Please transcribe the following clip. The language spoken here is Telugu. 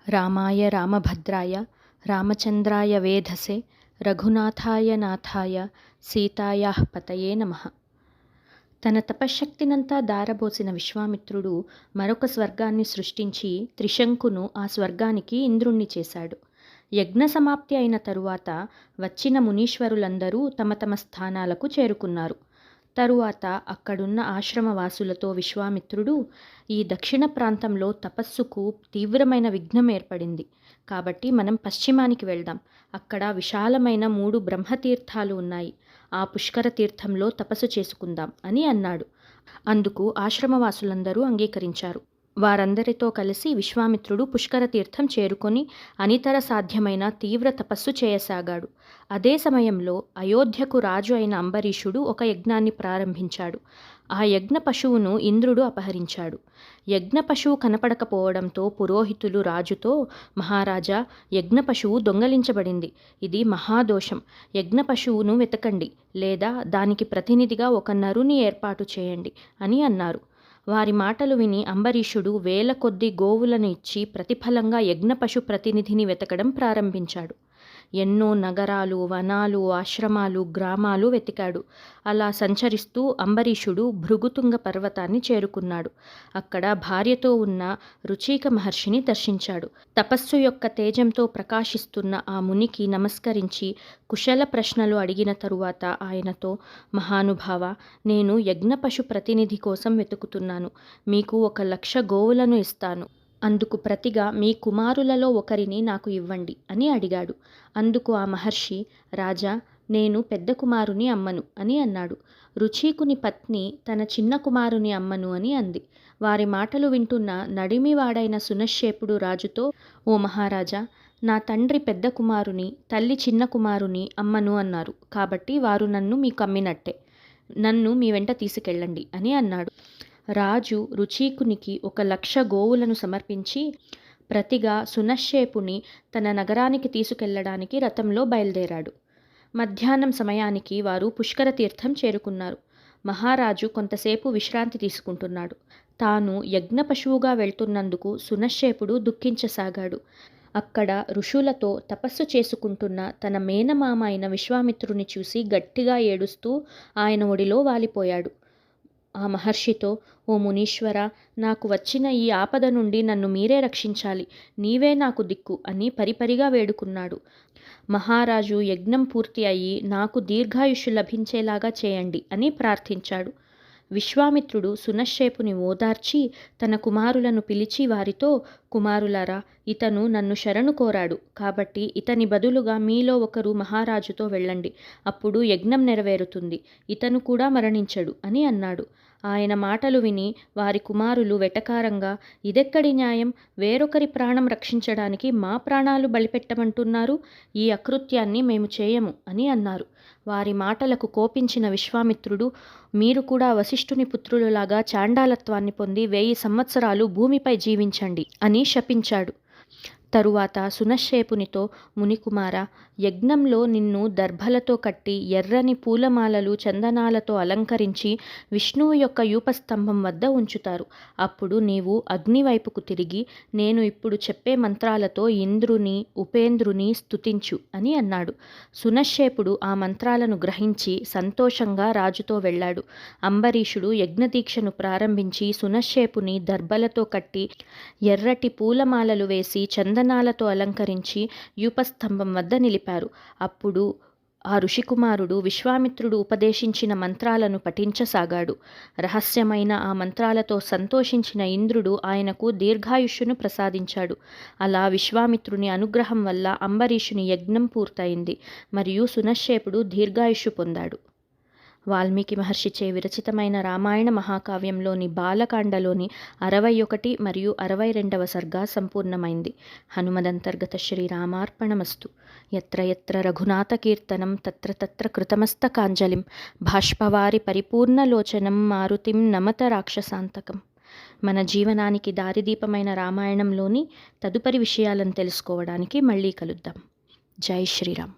రామాయ రామభద్రాయ రామచంద్రాయ వేధసే రఘునాథాయ నాథాయ సీతాయాః పతయే నమః. తన తపశ్శక్తినంతా దారబోసిన విశ్వామిత్రుడు మరొక స్వర్గాన్ని సృష్టించి త్రిశంకును ఆ స్వర్గానికి ఇంద్రుణ్ణి చేశాడు. యజ్ఞ సమాప్తి అయిన తరువాత వచ్చిన మునీశ్వరులందరూ తమ తమ స్థానాలకు చేరుకున్నారు. తరువాత అక్కడున్న ఆశ్రమవాసులతో విశ్వామిత్రుడు, ఈ దక్షిణ ప్రాంతంలో తపస్సుకు తీవ్రమైన విఘ్నం ఏర్పడింది, కాబట్టి మనం పశ్చిమానికి వెళ్దాం. అక్కడ విశాలమైన 3 బ్రహ్మతీర్థాలు ఉన్నాయి. ఆ పుష్కర తీర్థంలో తపస్సు చేసుకుందాం అని అన్నాడు. అందుకు ఆశ్రమవాసులందరూ అంగీకరించారు. వారందరితో కలిసి విశ్వామిత్రుడు పుష్కర తీర్థం చేరుకొని అనితర సాధ్యమైన తీవ్ర తపస్సు చేయసాగాడు. అదే సమయంలో అయోధ్యకు రాజు అయిన అంబరీషుడు ఒక యజ్ఞాన్ని ప్రారంభించాడు. ఆ యజ్ఞ పశువును ఇంద్రుడు అపహరించాడు. యజ్ఞ పశువు కనపడకపోవడంతో పురోహితులు రాజుతో, మహారాజా, యజ్ఞ పశువు దొంగలించబడింది. ఇది మహాదోషం. యజ్ఞ పశువును వెతకండి, లేదా దానికి ప్రతినిధిగా ఒక నరుని ఏర్పాటు చేయండి అని అన్నారు. వారి మాటలు విని అంబరీషుడు వేల కొద్ది గోవులను ఇచ్చి ప్రతిఫలంగా యజ్ఞపశు ప్రతినిధిని వెతకడం ప్రారంభించాడు. ఎన్నో నగరాలు, వనాలు, ఆశ్రమాలు, గ్రామాలు వెతికాడు. అలా సంచరిస్తూ అంబరీషుడు భృగుతుంగ పర్వతాన్ని చేరుకున్నాడు. అక్కడ భార్యతో ఉన్న రుచీక మహర్షిని దర్శించాడు. తపస్సు యొక్క తేజంతో ప్రకాశిస్తున్న ఆ మునికి నమస్కరించి కుశల ప్రశ్నలు అడిగిన తరువాత ఆయనతో, మహానుభావ, నేను యజ్ఞపశు ప్రతినిధి కోసం వెతుకుతున్నాను. మీకు 1,00,000 గోవులను ఇస్తాను. అందుకు ప్రతిగా మీ కుమారులలో ఒకరిని నాకు ఇవ్వండి అని అడిగాడు. అందుకు ఆ మహర్షి, రాజా, నేను పెద్ద కుమారుని అమ్మను అని అన్నాడు. రుచీకుని పత్ని తన చిన్న కుమారుని అమ్మను అని అంది. వారి మాటలు వింటున్న నడిమివాడైన సునశ్శేపుడు రాజుతో, ఓ మహారాజా, నా తండ్రి పెద్ద కుమారుని, తల్లి చిన్న కుమారుని అమ్మను అన్నారు. కాబట్టి వారు నన్ను మీకు అమ్మినట్టే. నన్ను మీ వెంట తీసుకెళ్ళండి అని అన్నాడు. రాజు రుచీకునికి 1,00,000 గోవులను సమర్పించి ప్రతిగా సునశ్శేపుని తన నగరానికి తీసుకెళ్లడానికి రథంలో బయలుదేరాడు. మధ్యాహ్నం సమయానికి వారు పుష్కర తీర్థం చేరుకున్నారు. మహారాజు కొంతసేపు విశ్రాంతి తీసుకుంటున్నాడు. తాను యజ్ఞ పశువుగా వెళ్తున్నందుకు సునశ్శేపుడు దుఃఖించసాగాడు. అక్కడ ఋషులతో తపస్సు చేసుకుంటున్న తన మేనమామ అయిన విశ్వామిత్రుని చూసి గట్టిగా ఏడుస్తూ ఆయన ఒడిలో వాలిపోయాడు. ఆ మహర్షితో, ఓ మునీశ్వర, నాకు వచ్చిన ఈ ఆపద నుండి నన్ను మీరే రక్షించాలి. నీవే నాకు దిక్కు అని పరిపరిగా వేడుకున్నాడు. మహారాజు యజ్ఞం పూర్తి అయ్యి నాకు దీర్ఘాయుష్షు లభించేలాగా చేయండి అని ప్రార్థించాడు. విశ్వామిత్రుడు సునశ్శేపుని ఓదార్చి తన కుమారులను పిలిచి వారితో, కుమారులారా, ఇతను నన్ను శరణు కోరాడు, కాబట్టి ఇతని బదులుగా మీలో ఒకరు మహారాజుతో వెళ్ళండి. అప్పుడు యజ్ఞం నెరవేరుతుంది. ఇతను కూడా మరణించడు అని అన్నాడు. ఆయన మాటలు విని వారి కుమారులు వెటకారంగా, ఇదెక్కడి న్యాయం? వేరొకరి ప్రాణం రక్షించడానికి మా ప్రాణాలు బలిపెట్టమంటున్నారు. ఈ అకృత్యాన్ని మేము చేయము అని అన్నారు. వారి మాటలకు కోపించిన విశ్వామిత్రుడు, మీరు కూడా వశిష్ఠుని పుత్రులలాగా చాండాలత్వాన్ని పొంది 1000 సంవత్సరాలు భూమిపై జీవించండి అని శపించాడు. తరువాత సునశ్శేపునితో, మునికుమార, యజ్ఞంలో నిన్ను దర్భలతో కట్టి ఎర్రని పూలమాలలు, చందనాలతో అలంకరించి విష్ణువు యొక్క యూపస్తంభం వద్ద ఉంచుతారు. అప్పుడు నీవు అగ్ని వైపుకు తిరిగి నేను ఇప్పుడు చెప్పే మంత్రాలతో ఇంద్రుని, ఉపేంద్రుని స్తుతించు అని అన్నాడు. సునశ్శేపుడు ఆ మంత్రాలను గ్రహించి సంతోషంగా రాజుతో వెళ్ళాడు. అంబరీషుడు యజ్ఞదీక్షను ప్రారంభించి సునశ్శేపుని దర్భలతో కట్టి ఎర్రటి పూలమాలలు వేసి చందనాలతో అలంకరించి యూపస్తంభం వద్ద నిలిపారు. అప్పుడు ఆ ఋషికుమారుడు విశ్వామిత్రుడు ఉపదేశించిన మంత్రాలను పఠించసాగాడు. రహస్యమైన ఆ మంత్రాలతో సంతోషించిన ఇంద్రుడు ఆయనకు దీర్ఘాయుష్యును ప్రసాదించాడు. అలా విశ్వామిత్రుని అనుగ్రహం వల్ల అంబరీషుని యజ్ఞం పూర్తయింది మరియు సునశ్శేపుడు దీర్ఘాయుష్యు పొందాడు. వాల్మీకి మహర్షిచే విరచితమైన రామాయణ మహాకావ్యంలోని బాలకాండలోని 61 మరియు 62వ సర్గా సంపూర్ణమైంది. హనుమదంతర్గత శ్రీరామార్పణమస్తు. యత్ర యత్ర రఘునాథకీర్తనం తత్ర తత్ర కృతమస్తకాంజలిం బాష్పవారి పరిపూర్ణలోచనం మారుతిం నమత రాక్షసాంతకం. మన జీవనానికి దారిదీపమైన రామాయణంలోని తదుపరి విషయాలను తెలుసుకోవడానికి మళ్ళీ కలుద్దాం. జై శ్రీరామ్.